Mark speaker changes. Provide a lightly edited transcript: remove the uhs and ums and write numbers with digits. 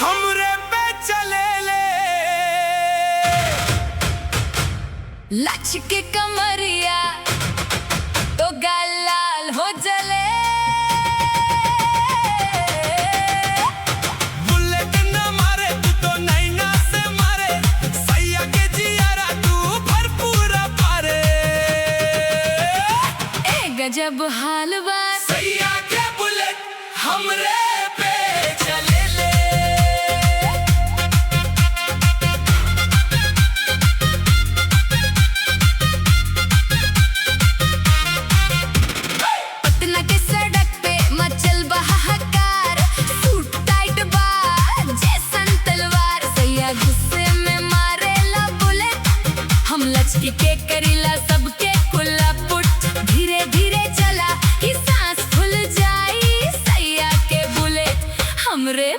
Speaker 1: हमरे पे चले ले
Speaker 2: लचके कमरिया तो गाल लाल हो जले।
Speaker 1: बुलेट न मारे तू तो नैना से मारे, सैया के जियारा तू भरपूर पारे।
Speaker 2: गजब हाल बा
Speaker 1: सैया के बुलेट हमरे पे चले ले।
Speaker 2: पटना के सड़क पे मचल बहाकार, सूट टाइट बा जैसन तलवार। सैया गुस्से में मारेला बुलेट, हम लचकी के करीला सबके खुला पुट। धीरे धीरे चला कि सांस खुल जाई, सैया के बुलेट हमरे